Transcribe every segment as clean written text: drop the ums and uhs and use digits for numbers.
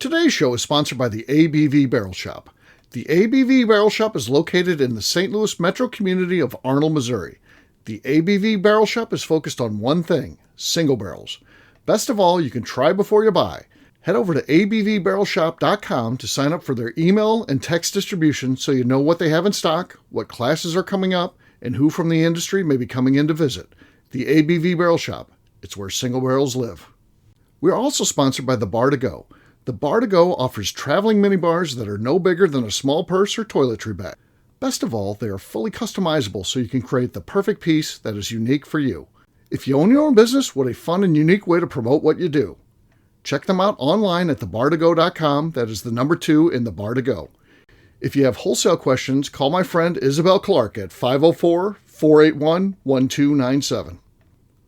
Today's show is sponsored by the ABV Barrel Shop. The ABV Barrel Shop is located in the St. Louis metro community of Arnold, Missouri. The ABV Barrel Shop is focused on one thing, single barrels. Best of all, you can try before you buy. Head over to abvbarrelshop.com to sign up for their email and text distribution so you know what they have in stock, what classes are coming up, and who from the industry may be coming in to visit. The ABV Barrel Shop. It's where single barrels live. We are also sponsored by the Bar to Go. The Bar to Go offers traveling minibars that are no bigger than a small purse or toiletry bag. Best of all, they are fully customizable so you can create the perfect piece that is unique for you. If you own your own business, what a fun and unique way to promote what you do. Check them out online at thebar2go.com. That is the number 2 in the Bar to Go. If you have wholesale questions, call my friend Isabel Clark at 504-481-1297.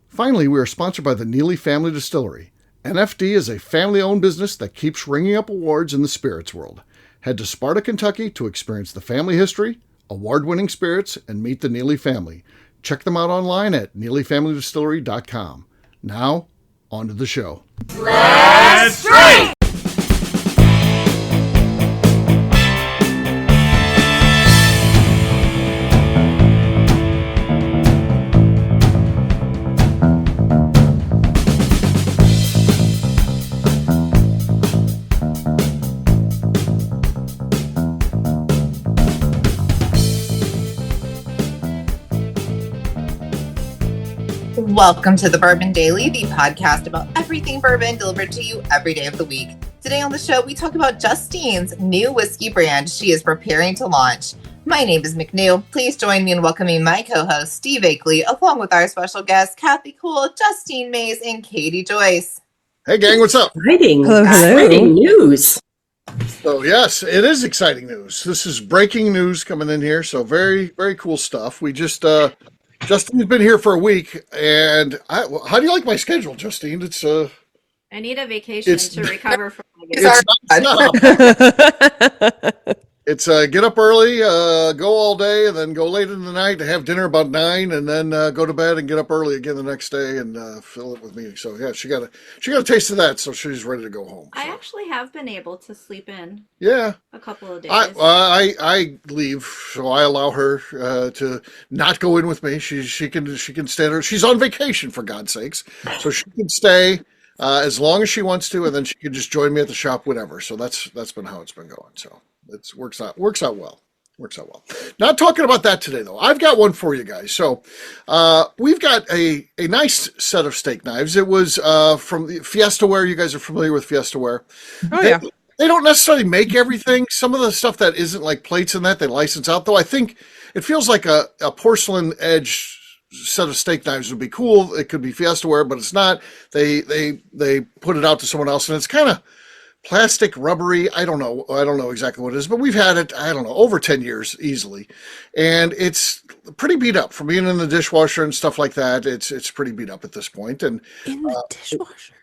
Finally, we are sponsored by the Neely Family Distillery. NFD is a family-owned business that keeps ringing up awards in the spirits world. Head to Sparta, Kentucky to experience the family history, award-winning spirits, and meet the Neely family. Check them out online at neelyfamilydistillery.com. Now, on to the show. Let's drink! Welcome to the Bourbon Daily, the podcast about everything bourbon delivered to you every day of the week. Today on the show, we talk about Justine's new whiskey brand she is preparing to launch. My name is McNew. Please join me in welcoming my co-host, Steve Akeley, along with our special guests, Kathy Cool, Justine Mays, and Katie Joyce. Hey gang, what's up? Exciting news. So yes, it is exciting news. This is breaking news coming in here, so very, very cool stuff. We just... Justine's been here for a week, and how do you like my schedule, Justine? It's I need a vacation to recover from It's get up early, go all day, and then go late in the night to have dinner about 9, and then go to bed and get up early again the next day and fill it with meetings. So yeah, she got a taste of that, so she's ready to go home. So. I actually have been able to sleep in. Yeah, a couple of days. I leave, so I allow her to not go in with me. She can stay there. She's on vacation, for God's sakes, so she can stay as long as she wants to, and then she can just join me at the shop whenever. So that's been how it's been going. So. It works out well. Not talking about that today, though. I've got one for you guys. So we've got a nice set of steak knives. It was from the Fiesta Ware. You guys are familiar with Fiesta Ware. Oh, yeah. They don't necessarily make everything. Some of the stuff that isn't like plates and that, they license out. Though I think it feels like a porcelain edge set of steak knives would be cool. It could be Fiesta Ware, but it's not. They put it out to someone else, and it's kind of plastic, rubbery. I don't know exactly what it is, but we've had it, over 10 years easily. And it's pretty beat up from being in the dishwasher and stuff like that. It's pretty beat up at this point. And in the dishwasher.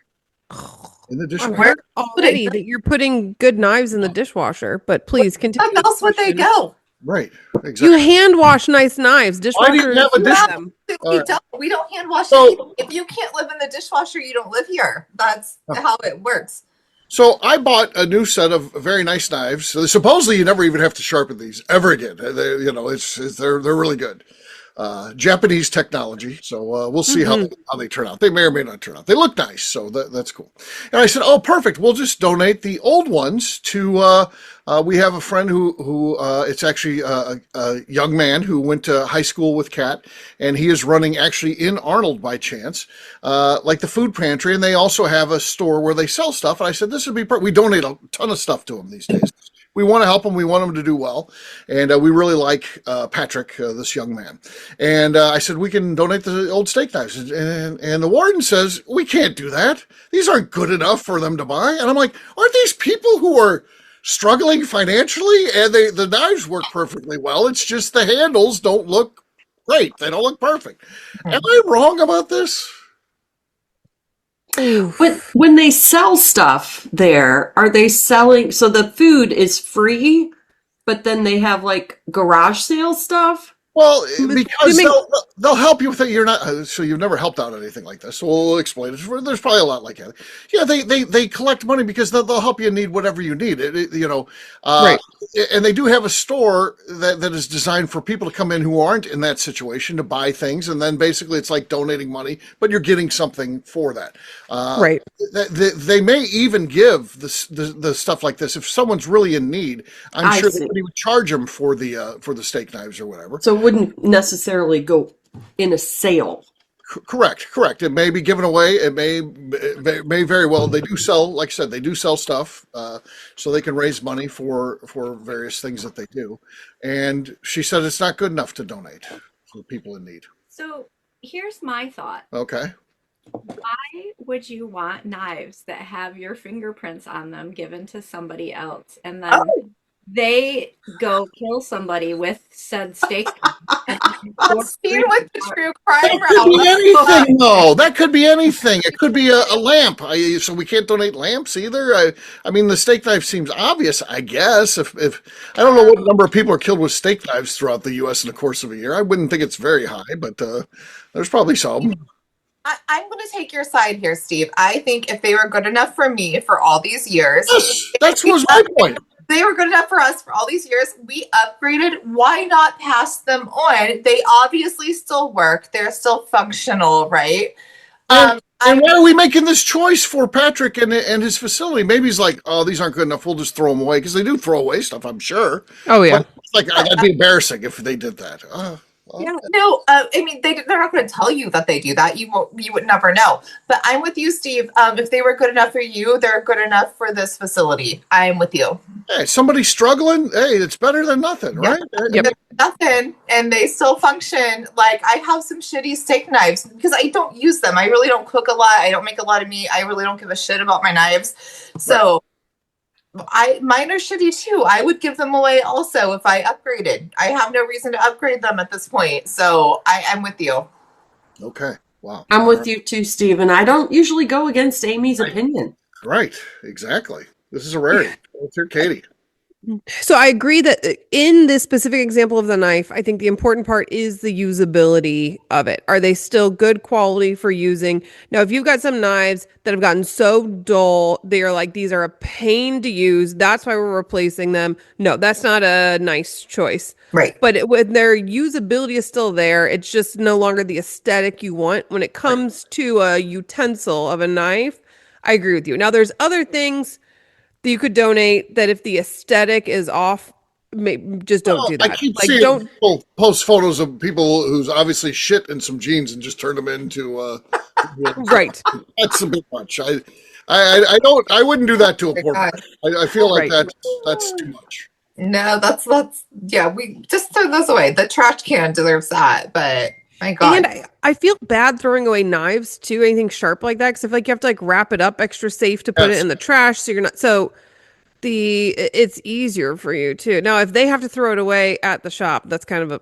In the dishwasher. Where already that you're putting good knives in the dishwasher, but please continue. Where else would they go? Right. Exactly. You hand wash nice knives. Dishwasher. We don't hand wash anything. If you can't live in the dishwasher, you don't live here. That's how it works. So I bought a new set of very nice knives. So supposedly you never even have to sharpen these ever again. They're really good. Japanese technology. So we'll see how they turn out. They may or may not turn out. They look nice, so that's cool. And I said, oh, perfect. We'll just donate the old ones to. We have a friend who it's actually a young man who went to high school with Kat, and he is running actually in Arnold by chance, like the food pantry, and they also have a store where they sell stuff. And I said, this would be perfect. We donate a ton of stuff to him these days. We want to help him. We want him to do well. And we really like Patrick, this young man. And I said, we can donate the old steak knives. And the warden says, we can't do that. These aren't good enough for them to buy. And I'm like, aren't these people who are struggling financially? And the knives work perfectly well. It's just the handles don't look great. They don't look perfect. Am I wrong about this? When they sell stuff there, are they selling, so the food is free, but then they have like garage sale stuff? Well, But because they make- they'll help you with it. You're not so you've never helped out anything like this. So we'll explain it. There's probably a lot like that. Yeah, they collect money because they'll help you need whatever you need. Right. And they do have a store that is designed for people to come in who aren't in that situation to buy things, and then basically it's like donating money, but you're getting something for that. Right. They may even give the stuff like this if someone's really in need. I'm I sure see. they would charge them for the steak knives or whatever. So it wouldn't necessarily go in a sale. Correct. It may be given away. It may very well. They do sell, like I said, they do sell stuff, so they can raise money for various things that they do. And she said it's not good enough to donate for people in need. So here's my thought. Okay. Why would you want knives that have your fingerprints on them given to somebody else and then they go kill somebody with said steak? Justine with the true crime That could be anything, though. That could be anything. It could be a lamp. So we can't donate lamps either. I mean, the steak knife seems obvious, I guess. If I don't know what number of people are killed with steak knives throughout the U.S. in the course of a year, I wouldn't think it's very high, but there's probably some. I'm going to take your side here, Steve. I think if they were good enough for me for all these years, Yes, that was my point. they were good enough for us for all these years. We upgraded. Why not pass them on? They obviously still work. They're still functional, right? And why are we making this choice for Patrick and his facility? Maybe he's like, oh, these aren't good enough. We'll just throw them away because they do throw away stuff, I'm sure. Oh yeah. But it's like that'd be embarrassing if they did that. Yeah, no, I mean they're not going to tell you that they do that. You would never know. But I'm with you, Steve. If they were good enough for you, they're good enough for this facility. I'm with you. Hey, somebody struggling. Hey, it's better than nothing, right? Yep. Nothing, and they still function. Like I have some shitty steak knives because I don't use them. I really don't cook a lot. I don't make a lot of meat. I really don't give a shit about my knives. So. Mine are shitty too. I would give them away also if I upgraded. I have no reason to upgrade them at this point. So I'm with you. Okay. Wow. I'm with you too, Steve, and I don't usually go against Amy's opinion. Right. Exactly. This is a rarity. Let's hear Katie. So I agree that in this specific example of the knife, I think the important part is the usability of it. Are they still good quality for using? Now, if you've got some knives that have gotten so dull, they are like, these are a pain to use. That's why we're replacing them. No, that's not a nice choice. Right. But when their usability is still there, it's just no longer the aesthetic you want. When it comes to a utensil of a knife, I agree with you. Now, there's other things that you could donate that if the aesthetic is off, just don't do that. I keep seeing people post photos of people who's obviously shit in some jeans and just turn them into right. That's a bit much. I wouldn't do that to a poor person. I feel like that's too much. No, that's yeah. We just throw those away. The trash can deserves that, but my God. And I feel bad throwing away knives too, anything sharp like that, because I feel like you have to like wrap it up extra safe to put it in the trash, so you're not it's easier for you too. Now, if they have to throw it away at the shop, that's kind of a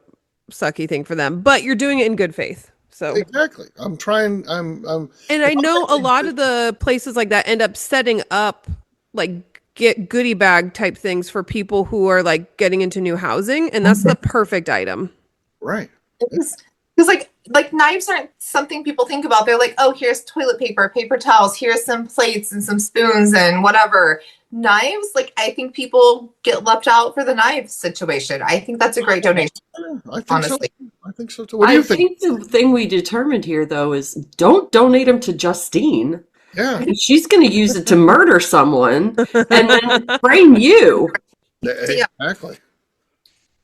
sucky thing for them, but you're doing it in good faith. So exactly, I'm trying. I'm and I know a lot of the places like that end up setting up like get goodie bag type things for people who are like getting into new housing, and that's the perfect item. Right. Because like knives aren't something people think about. They're like, oh, here's toilet paper, paper towels, here's some plates and some spoons and whatever. Knives, like I think people get left out for the knife situation. I think that's a great donation. Honestly. I think so too. What do you think? I think the thing we determined here though is don't donate them to Justine. Yeah. She's going to use it to murder someone and then frame you. Exactly.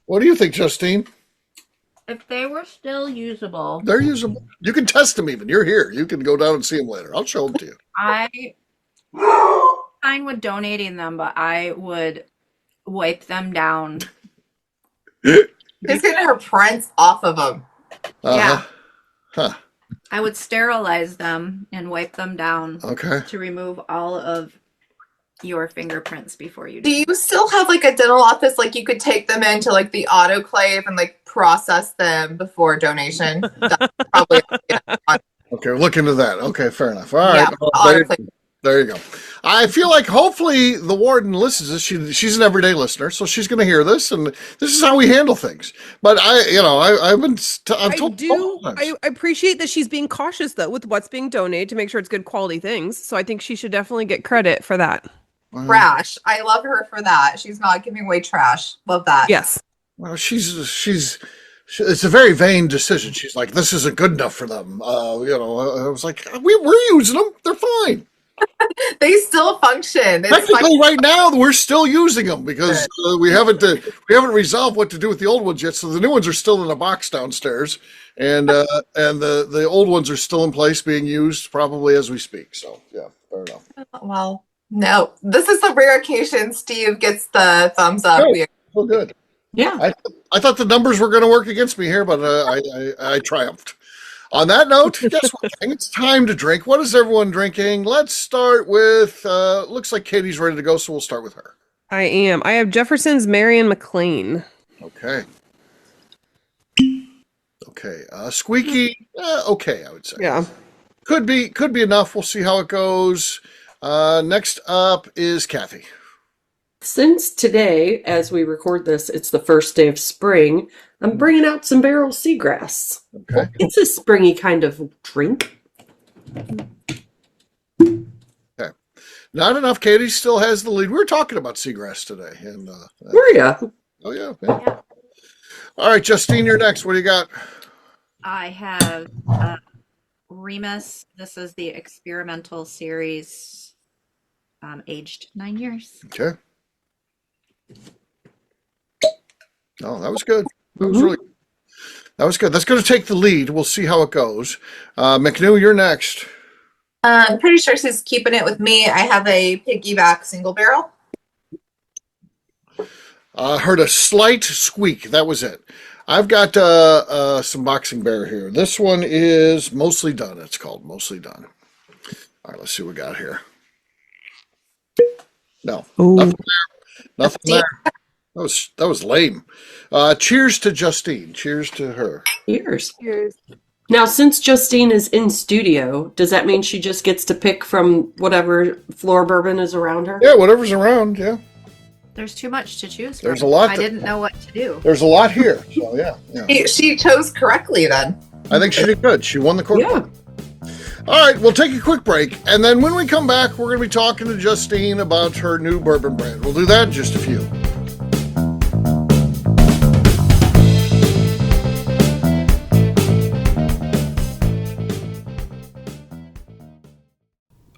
What do you think, Justine? If they were still usable, They're usable. You can test them even. You're here. You can go down and see them later. I'll show them to you. I'm fine with donating them, but I would wipe them down. Just getting her prints off of them. Yeah. Huh. I would sterilize them and wipe them down Okay. to remove all of your fingerprints before you Do you still have like a dental office? Like you could take them into like the autoclave and like process them before donation? That's probably Okay, we'll look into that. Okay, fair enough. All yeah, right. Well, There you go. I feel like hopefully the warden listens to this. She's an everyday listener, so she's going to hear this, and this is how we handle things. But I've told I appreciate that she's being cautious though with what's being donated to make sure it's good quality things. So I think she should definitely get credit for that. Trash. I love her for that. She's not giving away trash. Love that. Yes. Well, it's a very vain decision. She's like, this isn't good enough for them. I was like, we're using them. They're fine. They still function. Technically, right now we're still using them because we haven't resolved what to do with the old ones yet. So the new ones are still in a box downstairs, and the old ones are still in place, being used probably as we speak. So yeah, fair enough. Well, no, this is a rare occasion. Steve gets the thumbs up. Oh, good. Yeah. I thought the numbers were going to work against me here, but I triumphed. On that note, guess what? It's time to drink. What is everyone drinking? Let's start with, looks like Katie's ready to go, so we'll start with her. I am. I have Jefferson's Marion McLean. Okay. Okay. Squeaky, okay, I would say. Yeah. Could be enough. We'll see how it goes. Next up is Kathy. Since today, as we record this, it's the first day of spring, I'm bringing out some barrel seagrass. Okay. It's a springy kind of drink. Okay. Not enough. Katie still has the lead. We were talking about seagrass today. And Were ya? oh, yeah. All right, Justine, you're next. What do you got? I have Remus. This is the experimental series, aged 9 years. Okay. Oh, that was good. That was really good. That was good. That's going to take the lead. We'll see how it goes. McNew, you're next. I'm pretty sure she's keeping it with me. I have a piggyback single barrel. Heard a slight squeak. That was it. I've got some Boxing Bear here. This one is Mostly Done. It's called Mostly Done. All right, let's see what we got here. No, nothing there. Nothing there. That was lame. Cheers to Justine. Cheers to her. Cheers. Now, since Justine is in studio, does that mean she just gets to pick from whatever floor bourbon is around her? Yeah, whatever's around. Yeah. There's too much to choose from. There's a lot. I didn't know what to do. There's a lot here. So yeah. She chose correctly then. I think she did good. She won the court. Yeah. All right, we'll take a quick break, and then when we come back, we're going to be talking to Justine about her new bourbon brand. We'll do that in just a few.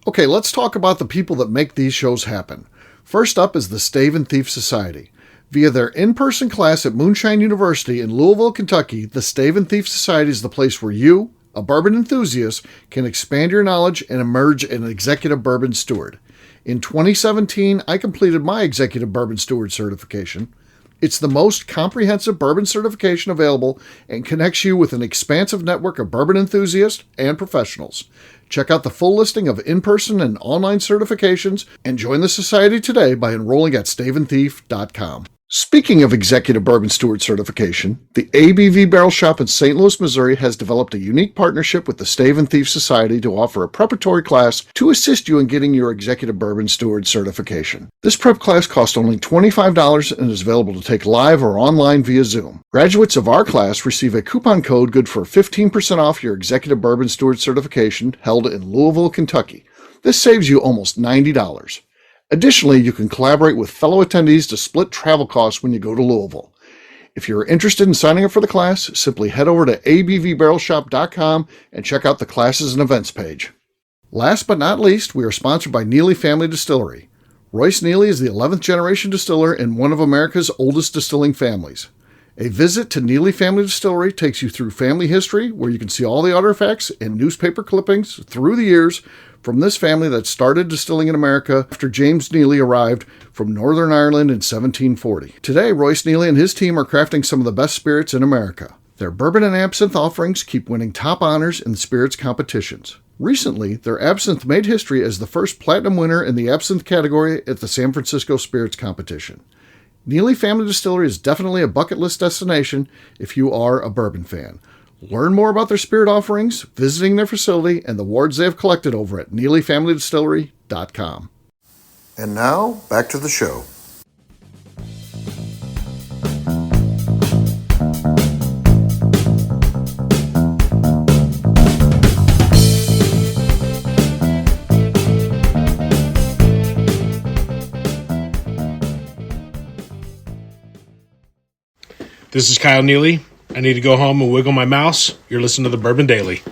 Okay, let's talk about the people that make these shows happen. First up is the Stave and Thief Society. Via their in-person class at Moonshine University in Louisville, Kentucky, the Stave and Thief Society is the place where you, a bourbon enthusiast, can expand your knowledge and emerge an executive bourbon steward. In 2017, I completed my executive bourbon steward certification. It's the most comprehensive bourbon certification available and connects you with an expansive network of bourbon enthusiasts and professionals. Check out the full listing of in-person and online certifications and join the society today by enrolling at staveandthief.com. Speaking of Executive Bourbon Steward certification, the ABV Barrel Shop in St. Louis, Missouri has developed a unique partnership with the Stave and Thief Society to offer a preparatory class to assist you in getting your Executive Bourbon Steward certification. This prep class costs only $25 and is available to take live or online via Zoom. Graduates of our class receive a coupon code good for 15% off your Executive Bourbon Steward certification held in Louisville, Kentucky. This saves you almost $90. Additionally, you can collaborate with fellow attendees to split travel costs when you go to Louisville. If you're interested in signing up for the class, simply head over to abvbarrelshop.com and check out the classes and events page. Last but not least, we are sponsored by Neely Family Distillery. Royce Neely is the 11th generation distiller in one of America's oldest distilling families. A visit to Neely Family Distillery takes you through family history, where you can see all the artifacts and newspaper clippings through the years from this family that started distilling in America after James Neely arrived from Northern Ireland in 1740. Today, Royce Neely and his team are crafting some of the best spirits in America. Their bourbon and absinthe offerings keep winning top honors in the spirits competitions. Recently, their absinthe made history as the first platinum winner in the absinthe category at the San Francisco Spirits Competition. Neely Family Distillery is definitely a bucket list destination if you are a bourbon fan. Learn more about their spirit offerings, visiting their facility, and the wards they have collected over at NeelyFamilyDistillery.com. And now, back to the show. This is Kyle Neely. I need to go home and wiggle my mouse. You're listening to the Bourbon Daily.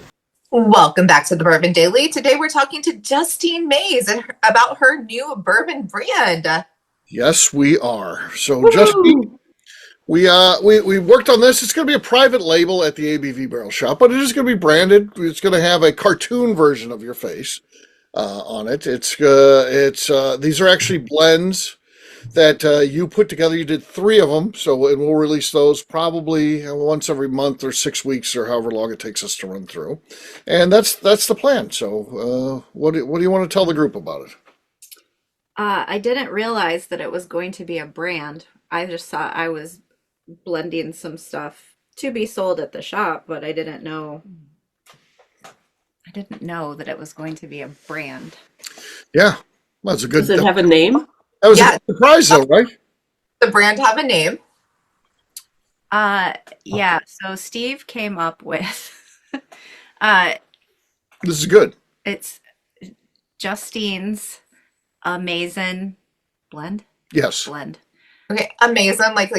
Welcome back to the Bourbon Daily. Today we're talking to Justine Mays and about her new bourbon brand. Yes, we are. So, Justine, we worked on this. It's going to be a private label at the ABV Barrel Shop, but it is going to be branded. It's going to have a cartoon version of your face on it. These are actually blends that you put together. You did 3 of them, so and we'll release those probably once every month or 6 weeks or however long it takes us to run through. And that's the plan. So, what do you want to tell the group about it? I didn't realize that it was going to be a brand. I just thought I was blending some stuff to be sold at the shop, but I didn't know that it was going to be a brand. Yeah, well, that's a good. Does it have a name? That was a surprise, though, right? The brand have a name? Yeah. So Steve came up with. This is good. It's Justine's Amazing Blend. Yes. Blend. Okay, amazing. Like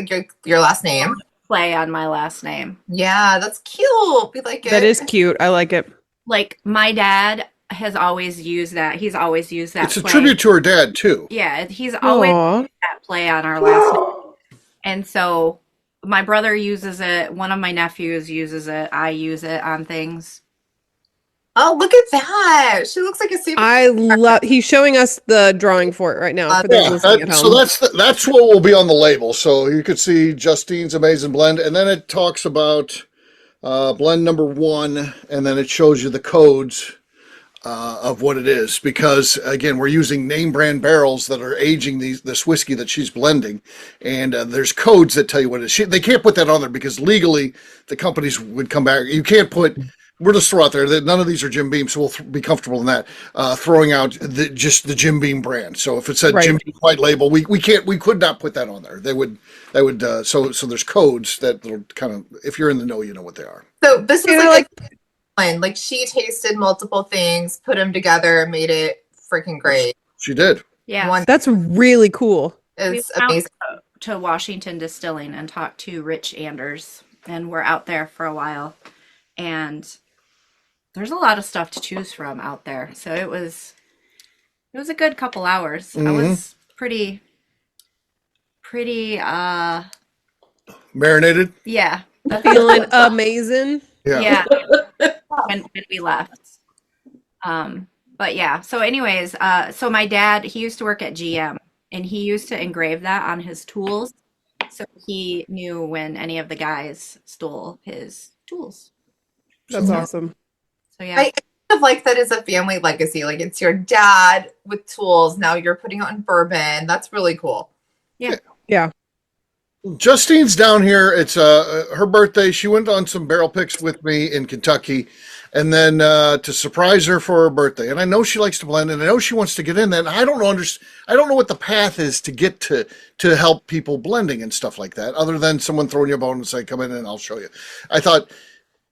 your last name. Play on my last name. Yeah, that's cute. We like it. That is cute. I like it. Like my dad has always used that. He's always used that. It's a play. tribute to her dad too. Yeah, he's always used that play on our last name. And so my brother uses it. One of my nephews uses it. I use it on things. Oh, look at that. She looks like a super. I love. He's showing us the drawing for it right now. For those listening at home. So that's what will be on the label. So you could see Justine's Amazing Blend, and then it talks about blend number 1, and then it shows you the codes of what it is. Because again, we're using name brand barrels that are aging this whiskey that she's blending, and there's codes that tell you what it is. They can't put that on there because legally the companies would come back. You can't put. We're just throw out there that none of these are Jim Beam, so we'll be comfortable in that. Throwing out just the Jim Beam brand. So if it said Jim Beam white label, we could not put that on there. They would. So there's codes that will kind of, if you're in the know, you know what they are. So this is like she tasted multiple things, put them together, made it freaking great. She did. Yeah, that's really cool. It's we amazing. To Washington Distilling and talked to Rich Anders, and we're out there for a while, and there's a lot of stuff to choose from out there. So it was a good couple hours. I was pretty marinated. Yeah. Feeling amazing. Yeah. when we left. But yeah. So anyways, so my dad, he used to work at GM, and he used to engrave that on his tools. So he knew when any of the guys stole his tools. That's awesome. So yeah. I kind of like that as a family legacy. Like it's your dad with tools. Now you're putting on bourbon. That's really cool. Yeah. Justine's down here. It's her birthday. She went on some barrel picks with me in Kentucky, and then to surprise her for her birthday. And I know she likes to blend, and I know she wants to get in that. And I don't know what the path is to get to help people blending and stuff like that, other than someone throwing you a bone and say, "Come in and I'll show you." I thought,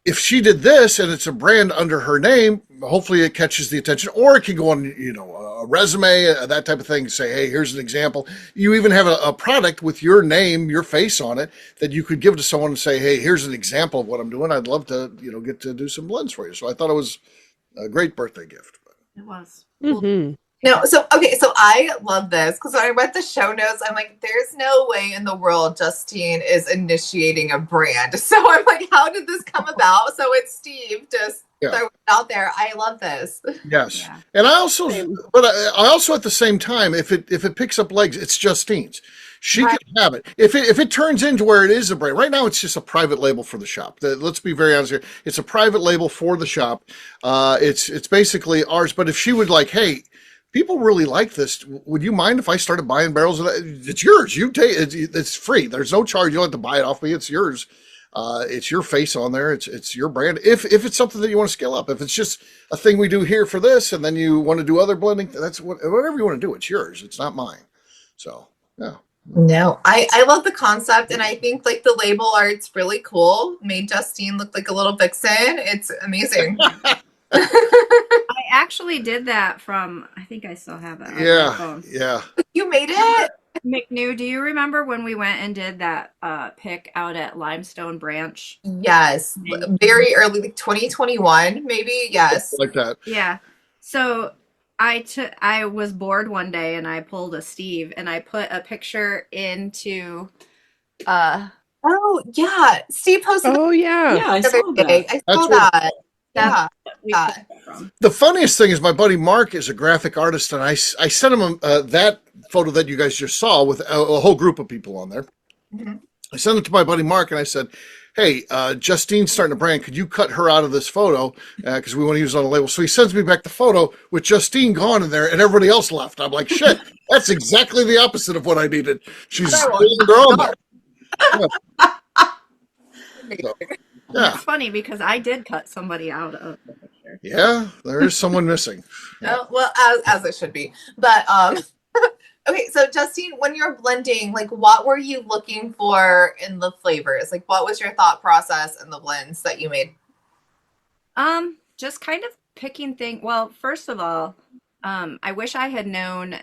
if she did this and it's a brand under her name, hopefully it catches the attention, or it can go on, a resume, that type of thing. Say, hey, here's an example. You even have a product with your name, your face on it that you could give to someone and say, hey, here's an example of what I'm doing. I'd love to, get to do some blends for you. So I thought it was a great birthday gift. It was. Mm-hmm. No, so I love this because when I read the show notes, I'm like, there's no way in the world Justine is initiating a brand. So I'm like, how did this come about? So it's Steve just throw it out there. I love this. Yes, Yeah. and I also at the same time, if it picks up legs, it's Justine's. She can have it. If it turns into where it is a brand, right now it's just a private label for the shop. Let's be very honest here. It's a private label for the shop. It's basically ours. But if she would like, hey, people really like this. Would you mind if I started buying barrels of that? It's yours. You take it. It's free. There's no charge. You don't have to buy it off me. It's yours. It's your face on there. It's your brand. If it's something that you want to scale up, if it's just a thing we do here for this, and then you want to do other blending, that's whatever you want to do. It's yours. It's not mine. So yeah. No, I love the concept, and I think like the label art's really cool. Made Justine look like a little vixen. It's amazing. I actually did that from, I think I still have it on my phone. Yeah. You made it? McNew, do you remember when we went and did that pick out at Limestone Branch? Yes. Very early, like 2021, maybe. Yes. Like that. Yeah. So I was bored one day and I pulled a Steve and I put a picture into Oh, yeah. Steve posted Oh yeah. Yeah, I the saw other day. that. I saw That's that. Yeah. that we picked it from. The funniest thing is my buddy Mark is a graphic artist, and I sent him that photo that you guys just saw with a whole group of people on there. Mhm. I sent it to my buddy Mark, and I said, "Hey, Justine's starting a brand. Could you cut her out of this photo because we want to use it on the label?" So he sends me back the photo with Justine gone in there, and everybody else left. I'm like, "Shit, that's exactly the opposite of what I needed." She's holding her own there. So, yeah, It's funny because I did cut somebody out of the picture. yeah, there is someone missing. Oh, well, as it should be. But okay, so Justine, when you're blending, like what were you looking for in the flavors? Like what was your thought process in the blends that you made? Just kind of picking things. Well, first of all, I wish I had known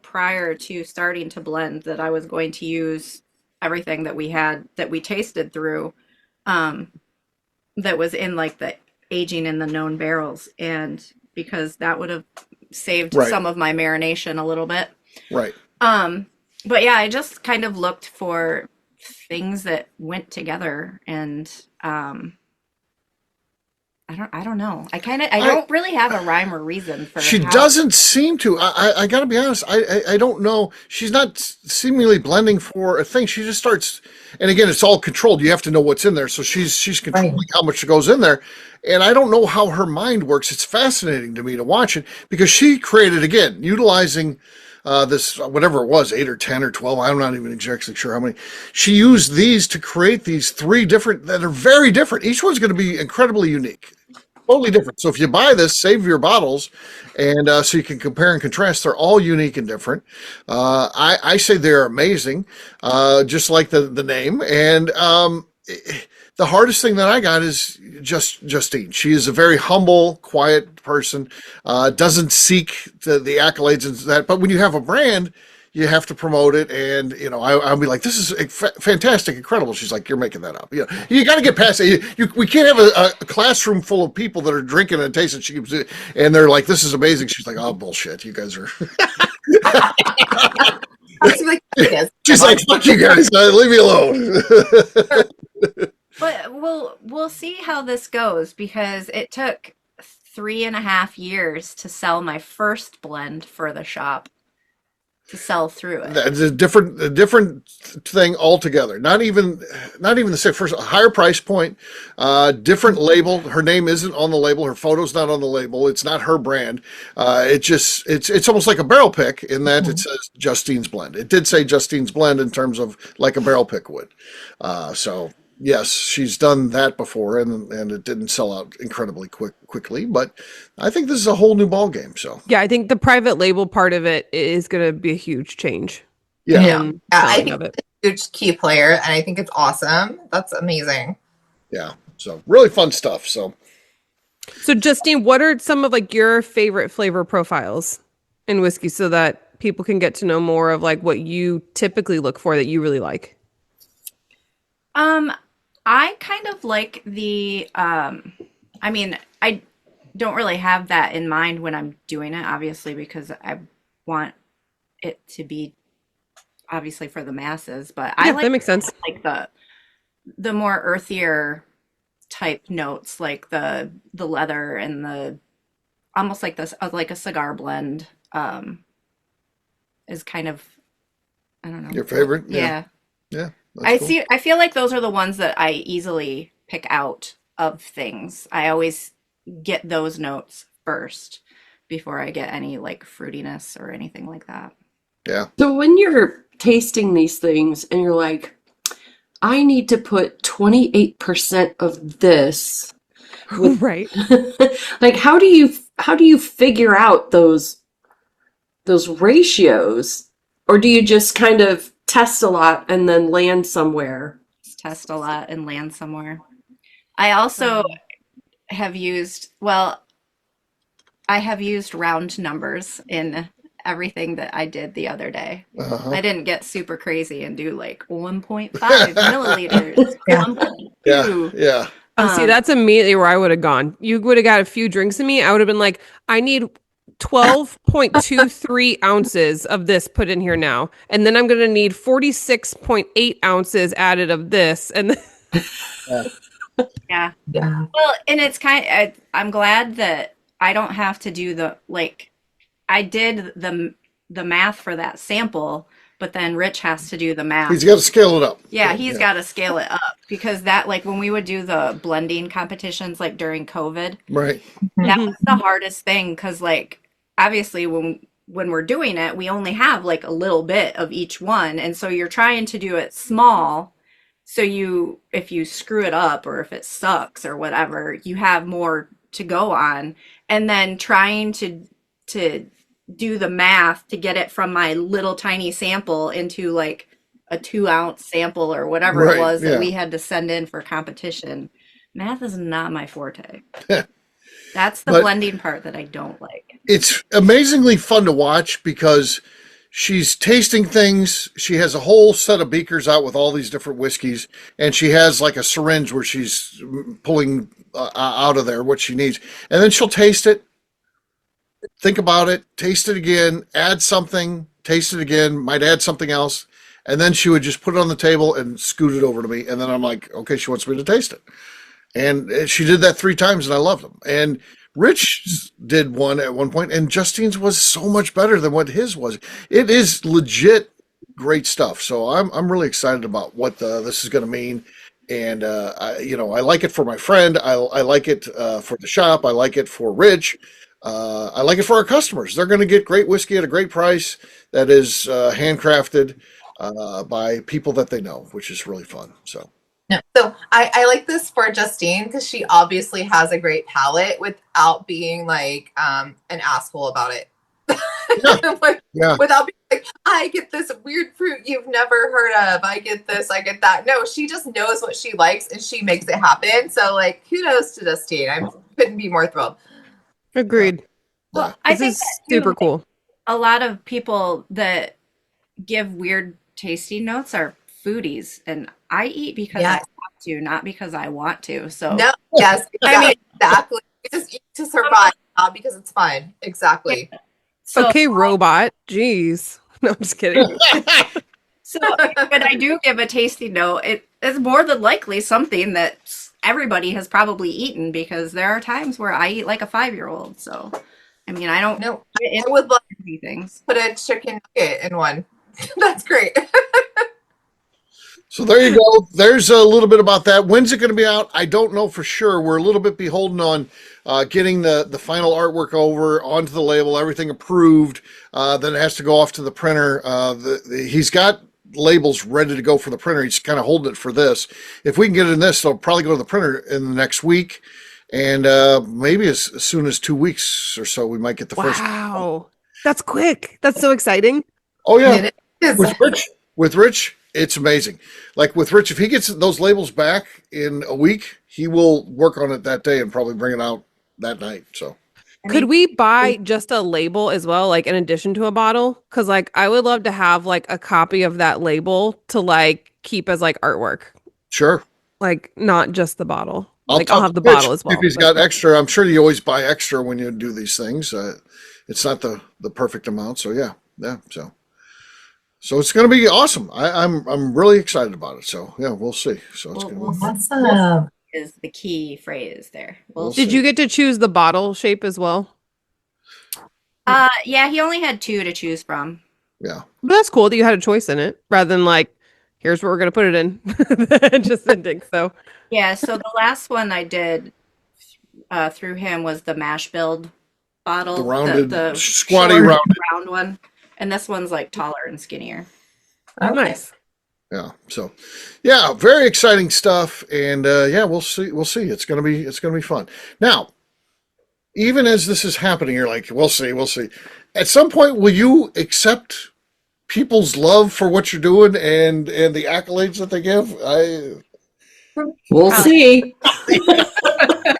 prior to starting to blend that I was going to use everything that we tasted through, that was in like the aging in the known barrels, and because that would have saved Right. some of my marination a little bit. Right. But yeah, I just kind of looked for things that went together, and I don't know. I don't really have a rhyme or reason for She how- doesn't seem to. I got to be honest. I don't know. She's not seemingly blending for a thing. She just starts, and again, it's all controlled. You have to know what's in there. So she's controlling how much goes in there, and I don't know how her mind works. It's fascinating to me to watch it because she created again utilizing this whatever it was 8 or 10 or 12. I'm not even exactly sure how many. She used these to create these 3 different that are very different. Each one's going to be incredibly unique. Totally different. So if you buy this, save your bottles, and so you can compare and contrast. They're all unique and different. I say they're amazing, just like the name. And the hardest thing that I got is just Justine. She is a very humble, quiet person. Doesn't seek the accolades and that. But when you have a brand, you have to promote it, and I'll be like, "This is fantastic, incredible." She's like, "You're making that up." You got to get past it. We can't have a classroom full of people that are drinking and tasting. And they're like, "This is amazing." She's like, "Oh bullshit, you guys are." She's like, "Fuck you guys, leave me alone." But we'll see how this goes because it took 3.5 years to sell my first blend for the shop. To sell through it. That's a different thing altogether. Not even the same. First, a higher price point, different label. Her name isn't on the label. Her photo's not on the label. It's not her brand. It's almost like a barrel pick in that it says Justine's Blend. It did say Justine's Blend in terms of like a barrel pick would. So yes, she's done that before, and it didn't sell out incredibly quickly. But I think this is a whole new ball game. So Yeah, I think the private label part of it is going to be a huge change. yeah. in I selling think of it. it's a huge key player, and I think it's awesome. That's amazing. Yeah. So really fun stuff. So So Justine, what are some of like your favorite flavor profiles in whiskey so that people can get to know more of like what you typically look for that you really like? I kind of like the I mean, I don't really have that in mind when I'm doing it, obviously, because I want it to be obviously for the masses, but I Yeah, like that makes sense. like the more earthier type notes, like the leather and the almost like this like a cigar blend is kind of, I don't know. your favorite? Yeah. Yeah. That's cool. I feel like those are the ones that I easily pick out of things. I always get those notes first before I get any like fruitiness or anything like that. Yeah. So when you're tasting these things and you're like, I need to put 28% of this with Right. like how do you figure out those ratios? Or do you just kind of test a lot and then land somewhere? Just test a lot and land somewhere. I also have used, well, I have used round numbers in everything that I did the other day. Uh-huh. I didn't get super crazy and do like 1.5 milliliters, Yeah. 1.2. Yeah. Oh, see, that's immediately where I would have gone. You would have got a few drinks in me. I would have been like, I need 12.23 ounces of this put in here now. And then I'm going to need 46.8 ounces added of this. And Yeah. Yeah. Well, and it's I'm glad that I don't have to do I did the math for that sample, but then Rich has to do the math. He's got to scale it up. Yeah, he's got to scale it up because that, like, when we would do the blending competitions, like during COVID, Right. that was the hardest thing because, like, obviously when we're doing it, we only have like a little bit of each one, and so you're trying to do it small. So if you screw it up or if it sucks or whatever, you have more to go on, and then trying to do the math to get it from my little tiny sample into like a 2-ounce sample or whatever Right, it was yeah. that we had to send in for competition. Math is not my forte. That's the But- blending part that I don't like. It's amazingly fun to watch because she's tasting things. She has a whole set of beakers out with all these different whiskeys, and she has like a syringe where she's pulling out of there what she needs. And then she'll taste it, think about it, taste it again, add something, taste it again, might add something else. And then she would just put it on the table and scoot it over to me. And then I'm like, okay, she wants me to taste it. And she did that 3 times, and I loved them. And Rich did one at one point, and Justine's was so much better than what his was. It is legit great stuff. So I'm really excited about what this is going to mean. And I like it for my friend. I like it for the shop. I like it for Rich. I like it for our customers. They're going to get great whiskey at a great price that is handcrafted by people that they know, which is really fun. So. No. So I like this for Justine because she obviously has a great palate without being like an asshole about it. Yeah. Without being like, I get this weird fruit you've never heard of. I get this, I get that. No, she just knows what she likes and she makes it happen. So like kudos to Justine. I couldn't be more thrilled. agreed. Well, I This think is that too, super like, cool. a lot of people that give weird tasting notes are foodies, and I eat because I Yes. have to, not because I want to. So No, yes, I mean- exactly. You just eat to survive, not because it's fun. Exactly. so Okay, robot. Jeez. No, I'm just kidding. so when I do give a tasting note, it is more than likely something that everybody has probably eaten because there are times where I eat like a 5-year-old. So I mean, I don't No, get I into would love these things. to put a chicken nugget in one. That's great. So there you go. There's a little bit about that. When's it going to be out? I don't know for sure. We're a little bit beholden on getting the final artwork over onto the label, everything approved. Then it has to go off to the printer. He's got labels ready to go for the printer. He's kind of holding it for this. If we can get it in this, it'll probably go to the printer in the next week. And maybe as soon as 2 weeks or so, we might get the first. Wow. That's quick. That's so exciting. Oh, yeah. It is. With Rich, it's amazing. Like with Rich, if he gets those labels back in a week, he will work on it that day and probably bring it out that night. So Could we buy just a label as well, like in addition to a bottle? Because like I would love to have like a copy of that label to like keep as like artwork, sure. like not just the bottle. I'll Like I'll talk have the to Rich bottle as well. If he's but- got extra, I'm sure you always buy extra when you do these things. It's not the perfect amount. So yeah. So it's going to be awesome. I'm really excited about it. So yeah, we'll see. So it's We'll going to see. Awesome. Is the key phrase there. We'll Did see. you get to choose the bottle shape as well? Yeah, he only had 2 to choose from. Yeah. But that's cool that you had a choice in it rather than like, here's what we're gonna put it in. Just ending. So Yeah, so the last one I did through him was the mash build bottle, The rounded, the squatty short, rounded. round one, and this one's like taller and skinnier. Okay. nice. Yeah. So, yeah, very exciting stuff, and yeah, we'll see. We'll see. It's gonna be fun. Now, even as this is happening, you're like, we'll see. We'll see. At some point, will you accept people's love for what you're doing and the accolades that they give? We'll see.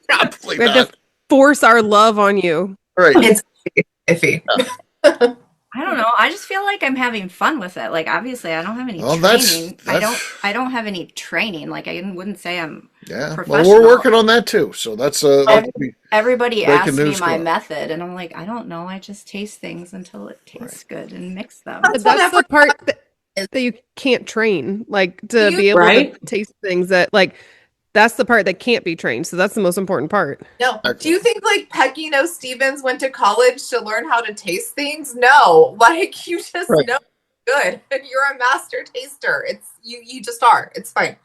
Probably We have not. to force our love on you. Right. It's iffy. I don't know. I just feel like I'm having fun with it. Like obviously I don't have any Well, training. that's I don't have any training. Like I wouldn't say I'm yeah. Well, professional. we're working on that too. So that's Everybody breaking asks me news my going on. method and I'm like, I don't know. I just taste things until it tastes good and mix them. But that's the part that you can't train, like to be able Right? to taste things that like that's the part that can't be trained. So that's the most important part. No. Do you think like Peggy Stevens went to college to learn how to taste things? No. Like you just Right. know good. You're a master taster. It's you just are. It's fine.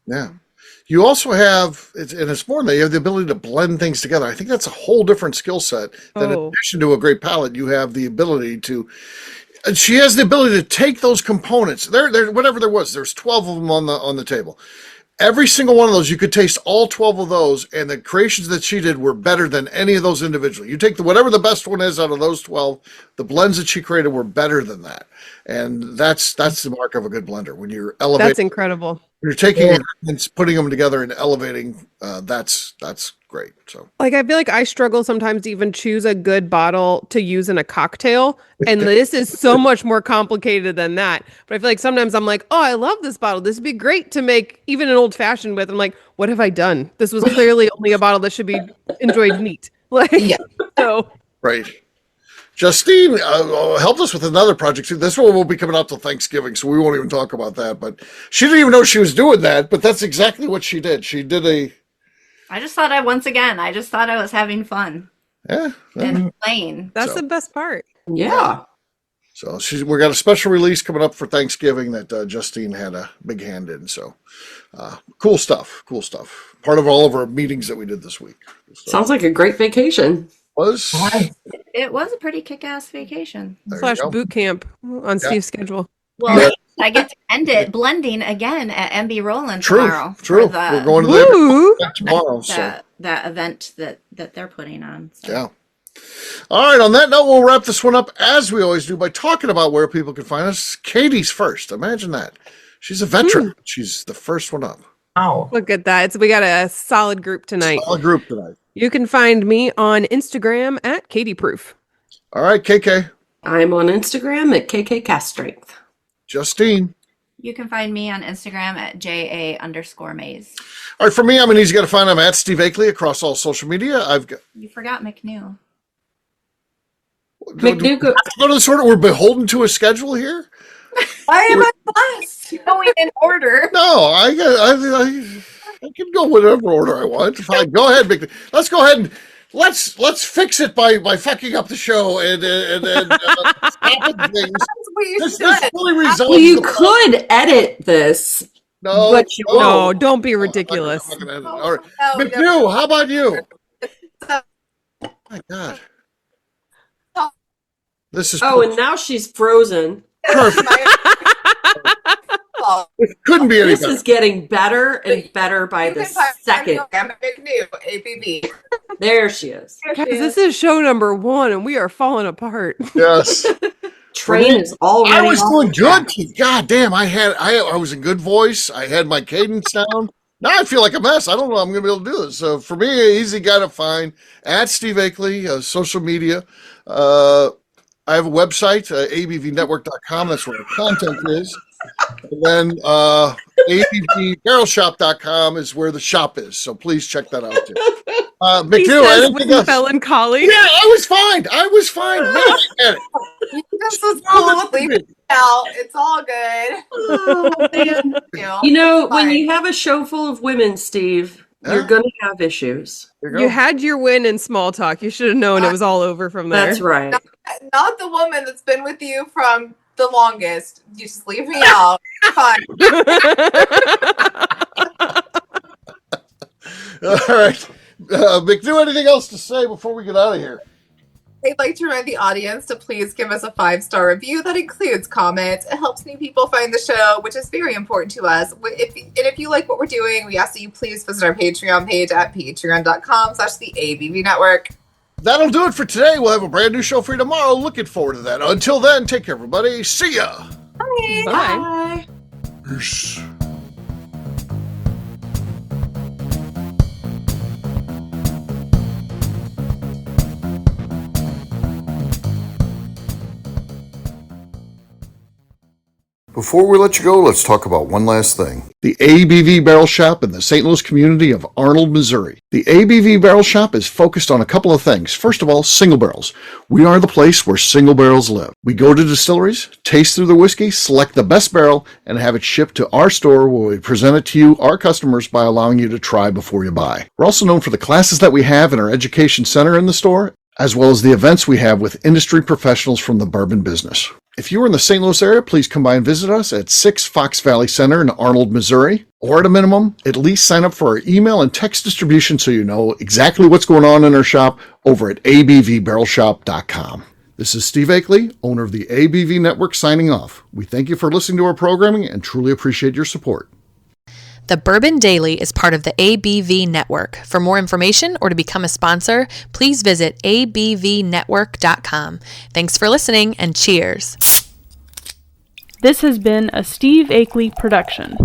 Yeah. You also have, and it's more than that, you have the ability to blend things together. I think that's a whole different skill set. That in Oh. addition to a great palate, you have the ability to. And she has the ability to take those components. There, whatever there was. There's 12 of them on the table. Every single one of those, you could taste all 12 of those, and the creations that she did were better than any of those individually. You take whatever the best one is out of those 12, the blends that she created were better than that. And that's the mark of a good blender. When you're elevating, That's incredible. when you're taking and putting them together and elevating, that's great. So Like I feel like I struggle sometimes to even choose a good bottle to use in a cocktail. And this is so much more complicated than that. But I feel like sometimes I'm like, oh, I love this bottle. This would be great to make even an old fashioned with. I'm like, what have I done? This was clearly only a bottle that should be enjoyed neat. Like, Yeah. so right. Justine helped us with another project too. This one won't be coming out till Thanksgiving, so we won't even talk about that. But she didn't even know she was doing that. But that's exactly what she did. She did I just thought I was having fun yeah. and playing. that's So- the best part. Yeah. So we got a special release coming up for Thanksgiving that Justine had a big hand in. So cool stuff. Part of all of our meetings that we did this week. So Sounds like a great vacation. was It was a pretty kick-ass vacation. there you / go. boot camp on Steve's schedule. Well, I get to end it blending again at MB Roland True. tomorrow. for We're going to the Woo! tomorrow. So that event that they're putting on. So. yeah. All right. On that note, we'll wrap this one up as we always do by talking about where people can find us. Katie's first. Imagine that. She's a veteran. She's the first one up. Oh. Look at that. We got a solid group tonight. All group tonight. You can find me on Instagram at Katie Proof. All right, KK, I'm on Instagram at KKCaststrength. Justine. You can find me on Instagram at JA_Maze. All right, for me, I'm an easy guy to find. I'm at Steve Akeley across all social media. I've got. You forgot McNew. Do we have McNuga- to go to this order? We're beholden to a schedule here. Why am I blessed? Going in order. No, I can go whatever order I want. Fine, go ahead, Big. Let's go ahead and let's fix it by fucking up the show and stopping things. That's what you This should. fully resolves. Well, you the- could edit this. No, but you no. No, don't be I'm not ridiculous. gonna edit it. All right, No, McNew, how about you? no. My God, this is Oh, and now she's frozen. perfect. Oh, It couldn't be any This better. is getting better and better by you the can find second. I'm new ABV. There she is. Guys, this is show number 1 and we are falling apart. Yes. Train is already. I was off doing the track. good. God damn, I was in good voice. I had my cadence down. Now I feel like a mess. I don't know how I'm going to be able to do this. So for me, an easy guy to find at Steve Akeley, social media. I have a website, abvnetwork.com. That's where the content is. And then abvbarrelshop.com is where the shop is. So please check that out too. He McNew, says anything with else? melancholy. Yeah, I was fine. Man, I get it. This is Oh, cool. that's Leave great. it out. It's all good. Oh, man. You know, when you have a show full of women, Steve, you're Huh? going to have issues. There you You go. had your win in small talk. You should have known it was all over from there. That's right. Not the woman that's been with you from the longest. You just leave me out. Fine. All right. McNew, anything else to say before we get out of here? I'd like to remind the audience to please give us a 5-star review that includes comments. It helps new people find the show, which is very important to us. If you like what we're doing, we ask that you please visit our Patreon page at patreon.com/the ABV Network. That'll do it for today. We'll have a brand new show for you tomorrow. Looking forward to that. Until then, take care, everybody. See ya. Bye. Bye. Peace. Before we let you go, let's talk about one last thing. The ABV Barrel Shop in the St. Louis community of Arnold, Missouri. The ABV Barrel Shop is focused on a couple of things. First of all, single barrels. We are the place where single barrels live. We go to distilleries, taste through the whiskey, select the best barrel, and have it shipped to our store where we present it to you, our customers, by allowing you to try before you buy. We're also known for the classes that we have in our education center in the store, as well as the events we have with industry professionals from the bourbon business. If you are in the St. Louis area, please come by and visit us at 6 Fox Valley Center in Arnold, Missouri. Or at a minimum, at least sign up for our email and text distribution so you know exactly what's going on in our shop over at abvbarrelshop.com. This is Steve Akeley, owner of the ABV Network, signing off. We thank you for listening to our programming and truly appreciate your support. The Bourbon Daily is part of the ABV Network. For more information or to become a sponsor, please visit abvnetwork.com. Thanks for listening and cheers. This has been a Steve Akeley production.